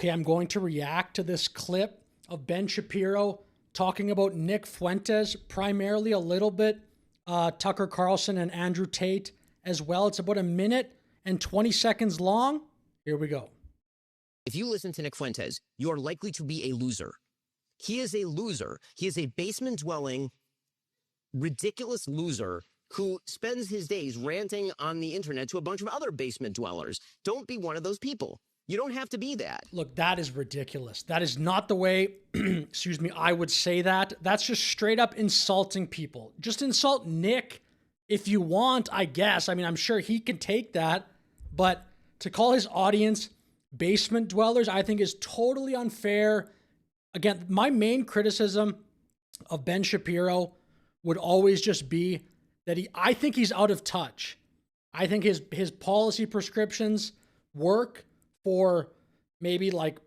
Okay, I'm going to react to this clip of Ben Shapiro talking about Nick Fuentes, primarily a little bit Tucker Carlson and Andrew Tate as well. It's about 1 minute and 20 seconds long. Here we go. If you listen to Nick Fuentes, you are likely to be a loser. He is a loser. He is a basement-dwelling, ridiculous loser who spends his days ranting on the internet to a bunch of other basement dwellers. Don't be one of those people. You don't have to be that. Look, that is ridiculous. That is not the way, excuse me, I would say that. That's just straight up insulting people. Just insult Nick if you want, I guess. I mean, I'm sure he can take that. But to call his audience basement dwellers, I think is totally unfair. Again, my main criticism of Ben Shapiro would always just be that I think he's out of touch. I think his policy prescriptions work for maybe like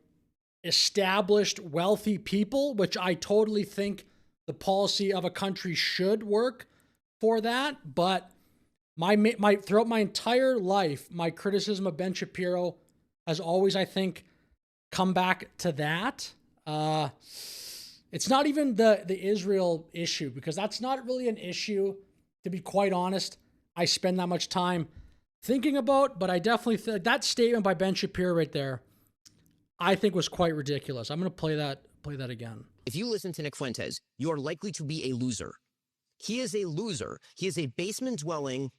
established wealthy people, which I totally think the policy of a country should work for that. But my throughout my entire life, my criticism of Ben Shapiro has always, I think, come back to that. It's not even the Israel issue, because that's not really an issue, to be quite honest. I spend that much time thinking about, but I definitely think that statement by Ben Shapiro right there, I think was quite ridiculous. I'm going to play that again. If you listen to Nick Fuentes, you are likely to be a loser. He is a loser. He is a basement-dwelling,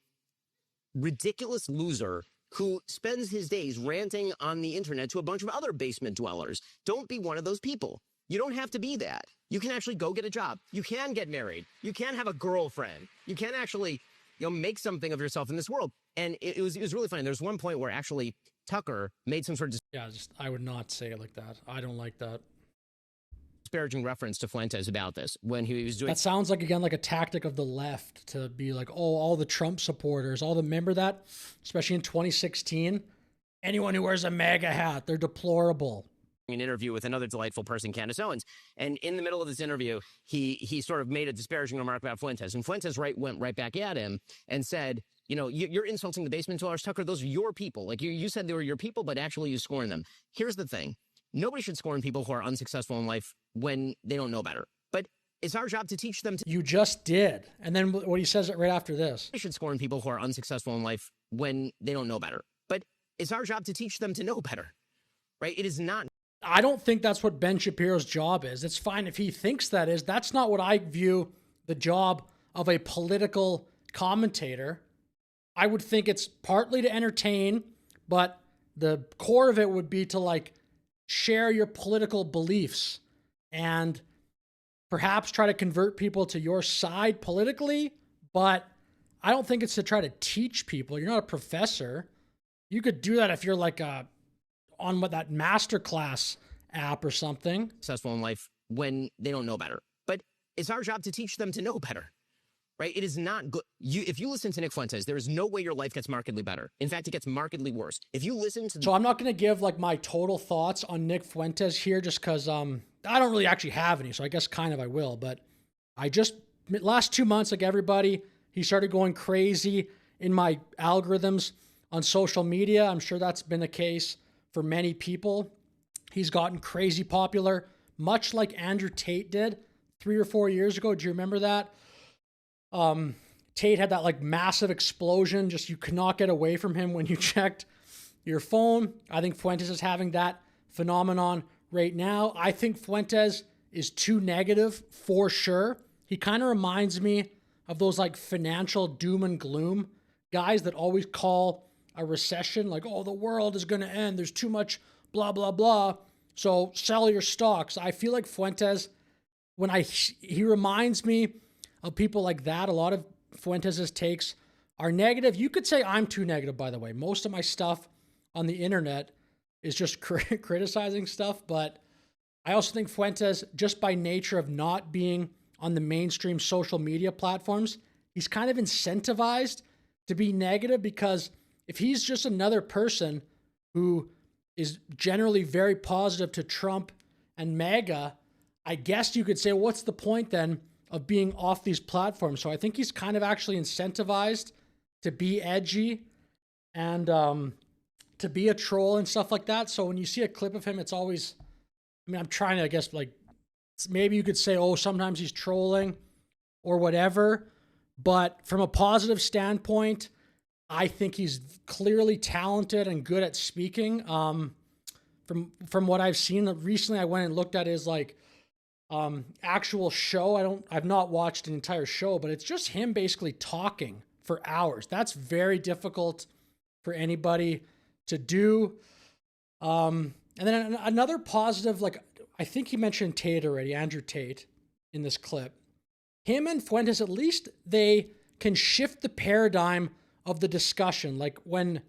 ridiculous loser who spends his days ranting on the internet to a bunch of other basement dwellers. Don't be one of those people. You don't have to be that. You can actually go get a job. You can get married. You can have a girlfriend. You can actually, make something of yourself in this world. And it was really funny. There's one point where actually Tucker made some sort of I would not say it like that. I don't like that. disparaging reference to Fuentes about this when he was doing. That sounds like, again, like a tactic of the left to be like, oh, all the Trump supporters, remember that, especially in 2016, anyone who wears a MAGA hat, they're deplorable. An interview with another delightful person, Candace Owens, and in the middle of this interview, he sort of made a disparaging remark about Fuentes, and Fuentes went right back at him and said, you're insulting the basement dwellers, Tucker. Those are your people. Like you said they were your people, but actually you scorn them. Here's the thing: nobody should scorn people who are unsuccessful in life when they don't know better. But it's our job to teach them to. You just did, and then what he says right after this: we should scorn people who are unsuccessful in life when they don't know better. But it's our job to teach them to know better, right? It is not. I don't think that's what Ben Shapiro's job is. It's fine if he thinks that is. That's not what I view the job of a political commentator. I would think it's partly to entertain, but the core of it would be to share your political beliefs and perhaps try to convert people to your side politically. But I don't think it's to try to teach people. You're not a professor. You could do that if you're on that masterclass app or something. Successful in life when they don't know better. But it's our job to teach them to know better, right? It is not good. If you listen to Nick Fuentes, there is no way your life gets markedly better. In fact, it gets markedly worse. If you listen to... So I'm not going to give my total thoughts on Nick Fuentes here just because I don't really actually have any. So I guess kind of I will. But last 2 months, like everybody, he started going crazy in my algorithms on social media. I'm sure that's been the case for many people. He's gotten crazy popular, much like Andrew Tate did 3 or 4 years ago. Do you remember that? Tate had that massive explosion. Just you could not get away from him when you checked your phone. I think Fuentes is having that phenomenon right now. I think Fuentes is too negative for sure. He kind of reminds me of those financial doom and gloom guys that always call a recession the world is going to end. There's too much blah, blah, blah. So sell your stocks. I feel like Fuentes, he reminds me of people like that. A lot of Fuentes' takes are negative. You could say I'm too negative, by the way. Most of my stuff on the internet is just criticizing stuff. But I also think Fuentes, just by nature of not being on the mainstream social media platforms, he's kind of incentivized to be negative, because if he's just another person who is generally very positive to Trump and MAGA, I guess you could say, what's the point then of being off these platforms? So I think he's kind of actually incentivized to be edgy and to to be a troll and stuff like that. So when you see a clip of him, it's always, I mean, I'm trying to, I guess, like, maybe you could say, oh, sometimes he's trolling or whatever. But from a positive standpoint, I think he's clearly talented and good at speaking. From what I've seen recently, I went and looked at his like actual show. I've not watched an entire show, but it's just him basically talking for hours. That's very difficult for anybody to do. And then another positive, like I think he mentioned Tate already, Andrew Tate, in this clip. Him and Fuentes, at least they can shift the paradigm of the discussion. Like when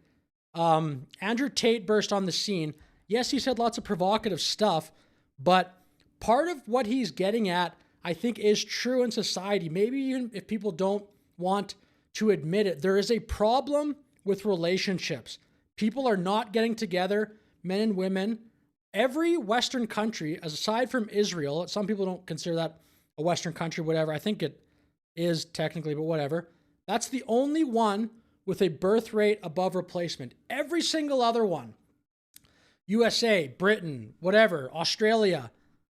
Andrew Tate burst on the scene, yes, he said lots of provocative stuff, but part of what he's getting at, I think, is true in society. Maybe even if people don't want to admit it, there is a problem with relationships. People are not getting together, men and women. Every Western country, aside from Israel, some people don't consider that a Western country, whatever. I think it is technically, but whatever. That's the only one with a birth rate above replacement. Every single other one, USA, Britain, whatever, Australia,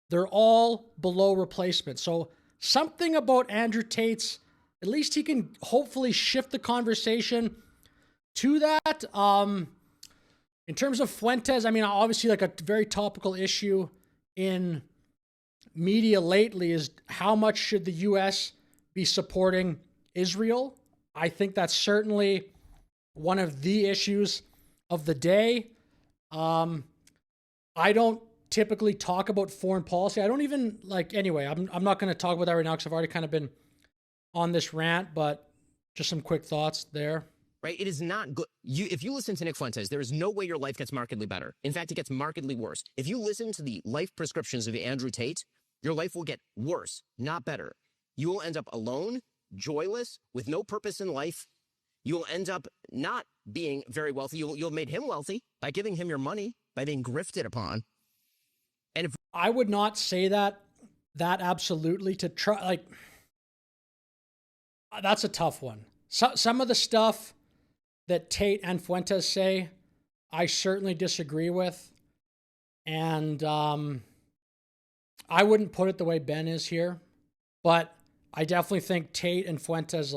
they're all below replacement. So something about Andrew Tate's, at least he can hopefully shift the conversation to that. In terms of Fuentes, I mean, obviously like a very topical issue in media lately is how much should the U.S. be supporting Israel? I think that's certainly one of the issues of the day. I don't typically talk about foreign policy. I don't even anyway, I'm not going to talk about that right now because I've already kind of been on this rant, but just some quick thoughts there. Right? It is not good. If you listen to Nick Fuentes, there is no way your life gets markedly better. In fact, it gets markedly worse. If you listen to the life prescriptions of Andrew Tate, your life will get worse, not better. You will end up alone, joyless, with no purpose in life. You will end up not being very wealthy. You'll have made him wealthy by giving him your money, by being grifted upon. And if I would not say that absolutely to try, that's a tough one. Some of the stuff that Tate and Fuentes say, I certainly disagree with. And I wouldn't put it the way Ben is here, but I definitely think Tate and Fuentes,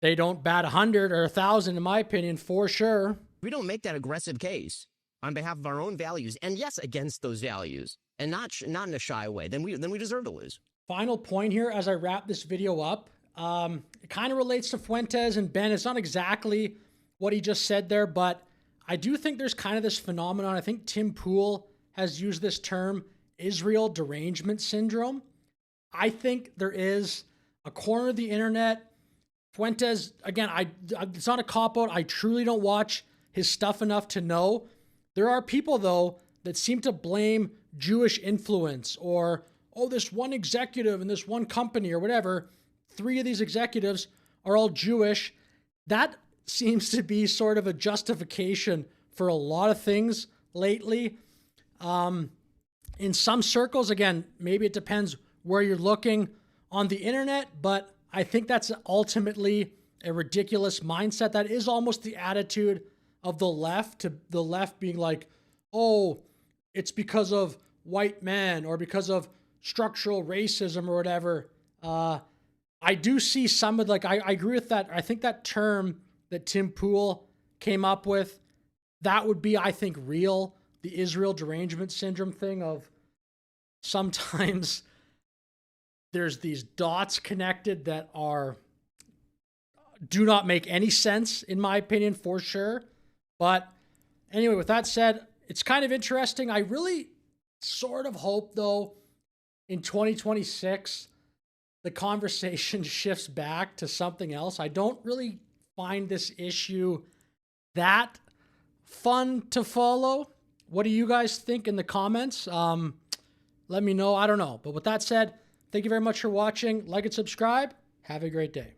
they don't bat 100 or 1,000, in my opinion, for sure. we don't make that aggressive case on behalf of our own values, and yes, against those values, and not in a shy way, then we deserve to lose. Final point here as I wrap this video up. It kind of relates to Fuentes and Ben. It's not exactly what he just said there, but I do think there's kind of this phenomenon. I think Tim Pool has used this term, Israel derangement syndrome. I think there is a corner of the internet. Fuentes, again, it's not a cop-out. I truly don't watch his stuff enough to know. There are people, though, that seem to blame Jewish influence or, oh, this one executive in this one company or whatever. 3 of these executives are all Jewish. That seems to be sort of a justification for a lot of things lately. In some circles, again, maybe it depends where you're looking on the internet, but I think that's ultimately a ridiculous mindset. That is almost the attitude of the left, to the left being like, oh, it's because of white men or because of structural racism or whatever. I do see some of I agree with that. I think that term that Tim Pool came up with, that would be, I think, real. The Israel derangement syndrome thing of sometimes there's these dots connected that do not make any sense, in my opinion, for sure. But anyway, with that said, it's kind of interesting. I really sort of hope, though, in 2026, the conversation shifts back to something else. I don't really find this issue that fun to follow. What do you guys think in the comments? Let me know. I don't know. But with that said, thank you very much for watching. Like and subscribe. Have a great day.